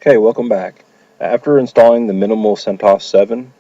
Okay, welcome back. After installing the minimal CentOS 7,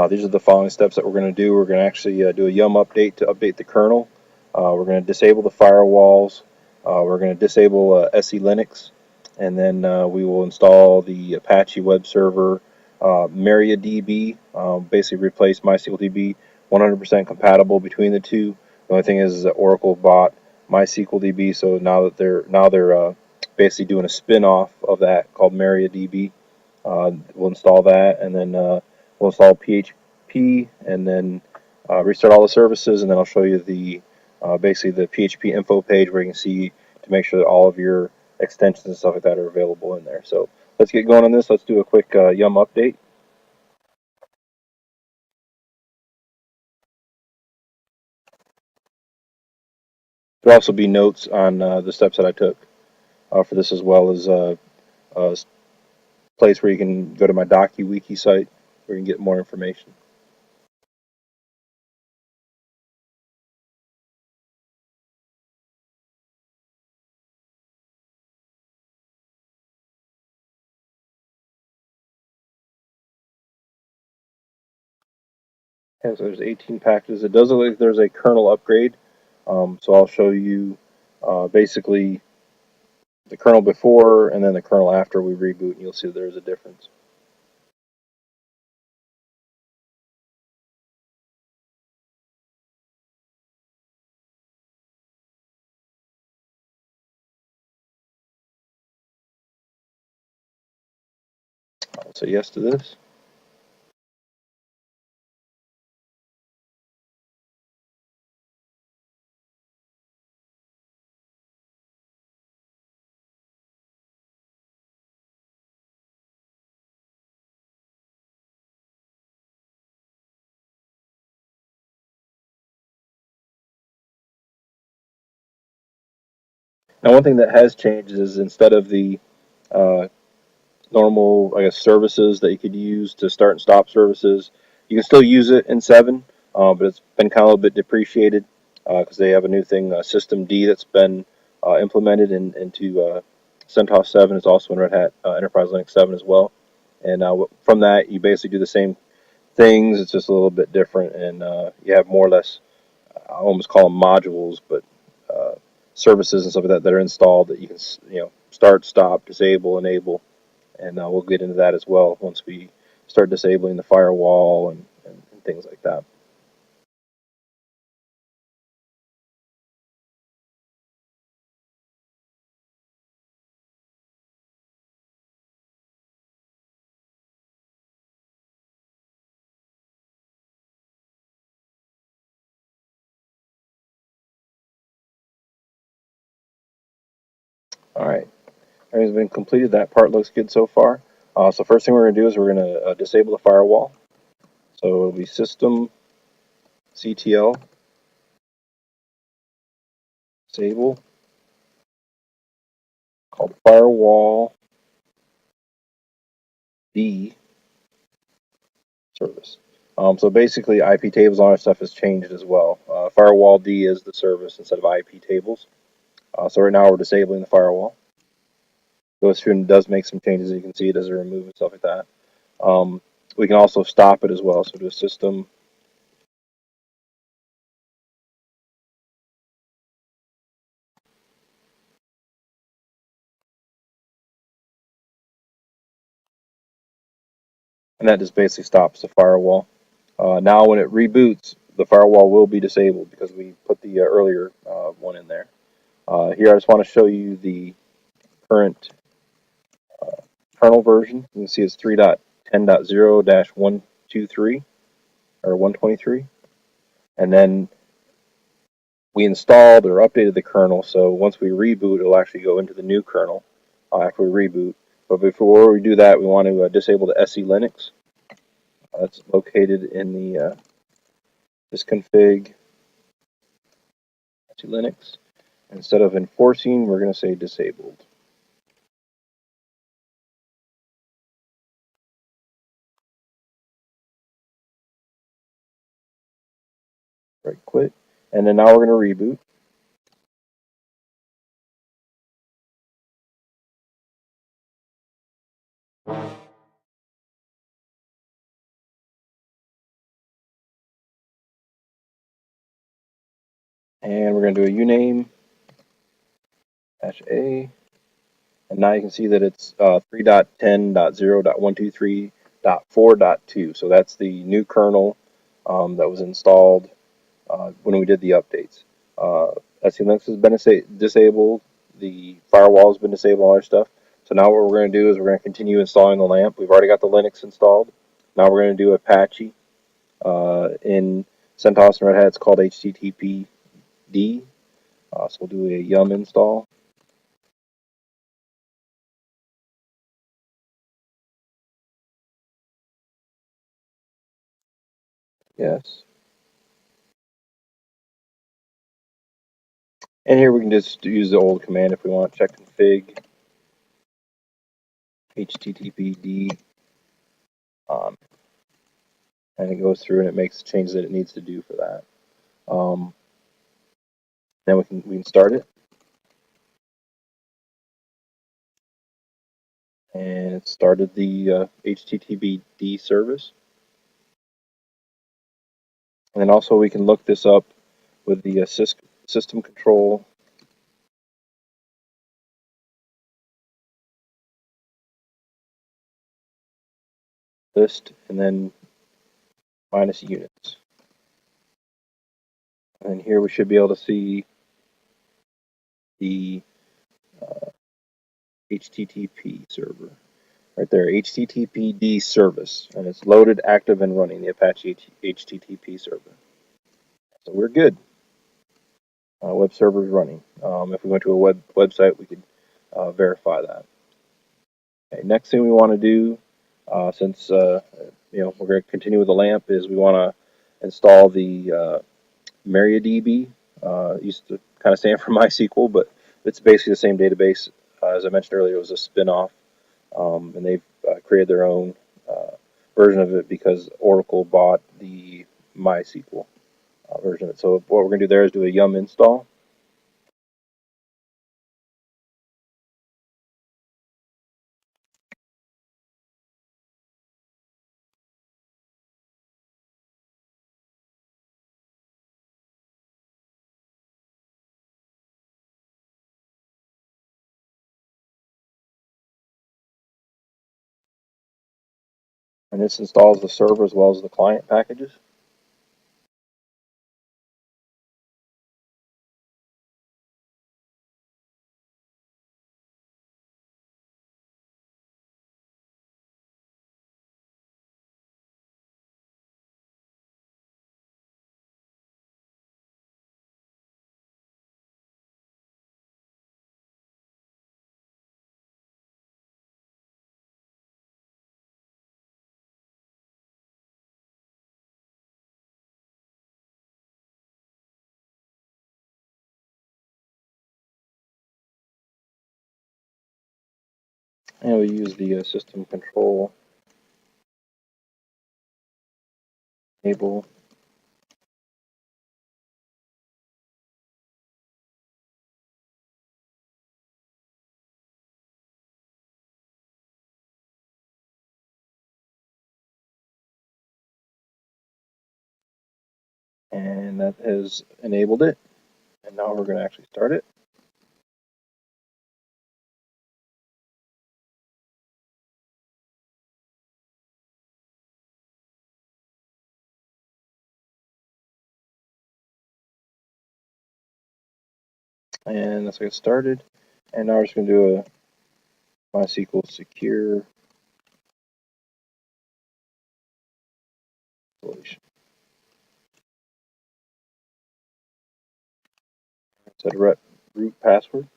these are the following steps that we're going to do. We're going to actually do a yum update to update the kernel. We're going to disable the firewalls. We're going to disable SELinux, and then we will install the Apache web server, mariadb, basically replace MySQLDB, 100% compatible between the two. The only thing is that Oracle bought MySQLDB, so now they're basically doing a spin-off of that called mariadb. We'll install that, and then we'll install PHP, and then restart all the services, and then I'll show you the basically the PHP info page where you can see to make sure that all of your extensions and stuff like that are available in there. So let's get going on this. Let's do a quick yum update. There'll also be notes on the steps that I took for this, as well as a place where you can go to my DocuWiki site where you can get more information. Okay, so there's 18 packages. It does look like there's a kernel upgrade. So I'll show you basically the kernel before and then the kernel after we reboot, and you'll see there's a difference. I'll say yes to this. Now, one thing that has changed is instead of the uh, normal, I guess, services that you could use to start and stop services, you can still use it in 7, but it's been kind of a little bit depreciated because they have a new thing, systemd, that's been implemented into CentOS 7. It's also in Red Hat Enterprise Linux 7 as well. And from that, you basically do the same things. It's just a little bit different, and you have more or less, I almost call them modules, but services and stuff like that that are installed that you can, start, stop, disable, enable, and we'll get into that as well once we start disabling the firewall and things like that. All right, everything's been completed. That part looks good so far. So first thing we're going to do is we're going to disable the firewall. So it'll be systemctl disable called firewall d service. So basically, IP tables and all that stuff has changed as well. Firewall D is the service instead of IP tables. So right now we're disabling the firewall. Goes through and does make some changes. You can see it does a remove and stuff like that. We can also stop it as well. So do a system and that just basically stops the firewall. Now when it reboots, the firewall will be disabled because we put the earlier one in there. Here I just want to show you the current kernel version. You can see it's 3.10.0-123 or 123, and then we installed or updated the kernel, so once we reboot, it'll actually go into the new kernel after we reboot. But before we do that, we want to disable the SELinux. That's located in the sysconfig SELinux. Instead of enforcing, we're going to say disabled. Right, quit. And then now we're going to reboot. And we're going to do a uname -a. And now you can see that it's 3.10.0.123.4.2. So that's the new kernel that was installed when we did the updates. Selinux has been disabled. The firewall has been disabled, all our stuff. So now what we're going to do is we're going to continue installing the LAMP. We've already got the Linux installed. Now we're going to do Apache. In CentOS and Red Hat, it's called httpd. So we'll do a yum install. Yes. And here we can just use the old command if we want. Chkconfig httpd, and it goes through and it makes the changes that it needs to do for that. Then we can start it, and it started the httpd service. And then also we can look this up with the system control list and then minus units. And here we should be able to see the HTTP server right there, httpd service, and it's loaded, active, and running, the Apache HTTP server. So we're good. Web server is running. If we went to a website, we could verify that. Okay, next thing we want to do, since we're going to continue with the LAMP, is we want to install the mariadb. Used to kind of stand for MySQL, but it's basically the same database. As I mentioned earlier, it was a spin-off, and they've created their own version of it because Oracle bought the MySQL version of it. So what we're going to do there is do a yum install. And this installs the server as well as the client packages. And we use the system control enable. And that has enabled it. And now we're going to actually start it. And let's get started. And now we're just going to do a MySQL secure installation. Set a root password.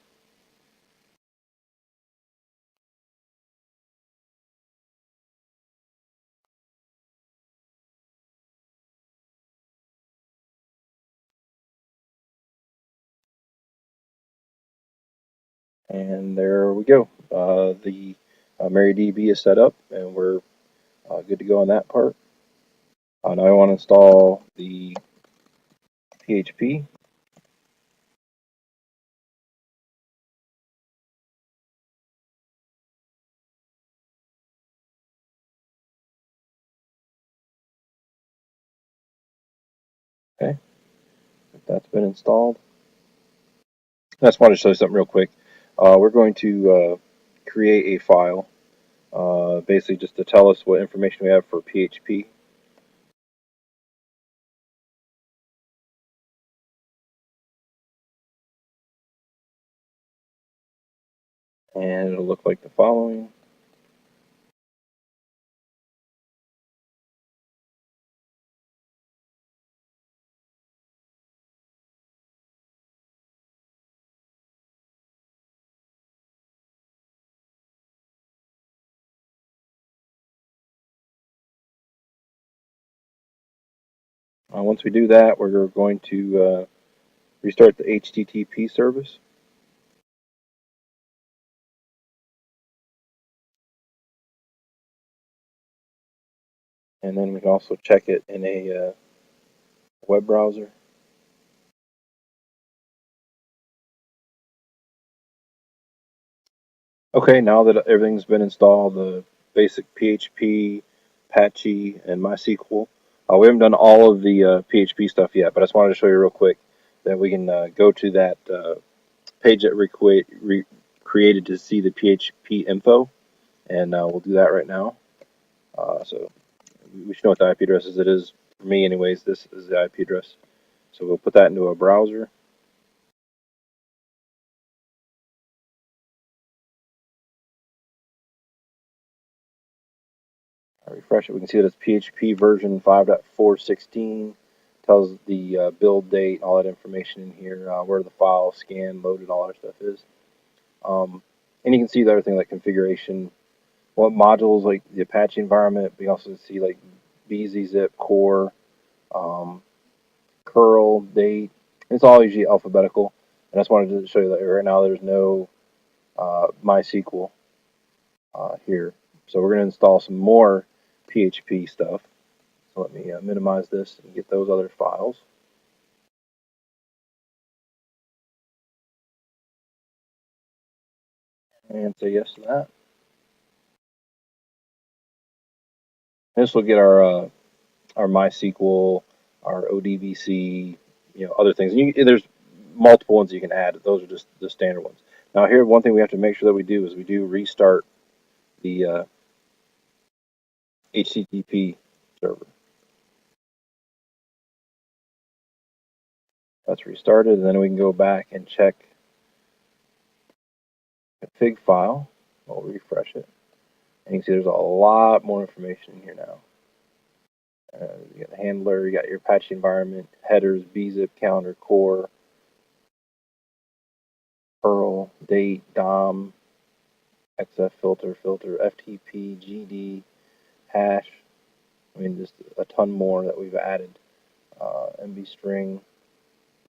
And there we go. The mariadb is set up, and we're good to go on that part. Now I want to install the PHP. Okay. That's been installed. I just wanted to show you something real quick. We're going to create a file, basically just to tell us what information we have for PHP. And it'll look like the following. Once we do that, we're going to restart the HTTP service. And then we can also check it in a web browser. Okay, now that everything's been installed, the basic PHP, Apache, and MySQL. We haven't done all of the PHP stuff yet, but I just wanted to show you real quick that we can go to that page that we created to see the PHP info, and we'll do that right now. So we should know what the IP address is. It is, for me anyways, this is the IP address. So we'll put that into a browser. I refresh it. We can see that it's PHP version 5.416. Tells the build date, all that information in here, where the file scanned, loaded, all that stuff is. And you can see everything like configuration, what modules like the Apache environment. We also see like BZ, zip, core, curl, date. It's all usually alphabetical. And I just wanted to show you that right now there's no MySQL here. So we're going to install some more PHP stuff. So let me minimize this and get those other files. And say yes to that. This will get our MySQL, our ODBC, other things. And there's multiple ones you can add. Those are just the standard ones. Now here, one thing we have to make sure that we do is we do restart the HTTP server. That's restarted, and then we can go back and check the config file. We'll refresh it. And you can see there's a lot more information in here now. You got the handler, you got your Apache environment, headers, bzip, calendar, core, curl, date, DOM, XF filter, FTP-gd, hash. I mean, just a ton more that we've added. MBstring.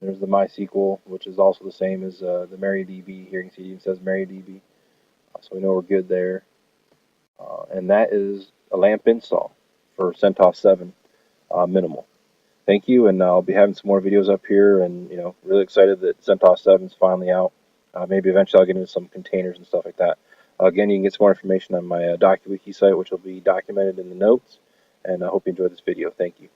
There's the MySQL, which is also the same as the mariadb. Here you can see it even says mariadb. So we know we're good there. And that is a LAMP install for CentOS 7 minimal. Thank you, and I'll be having some more videos up here, and really excited that CentOS 7 is finally out. Maybe eventually I'll get into some containers and stuff like that. Again, you can get some more information on my DocuWiki site, which will be documented in the notes, and I hope you enjoyed this video. Thank you.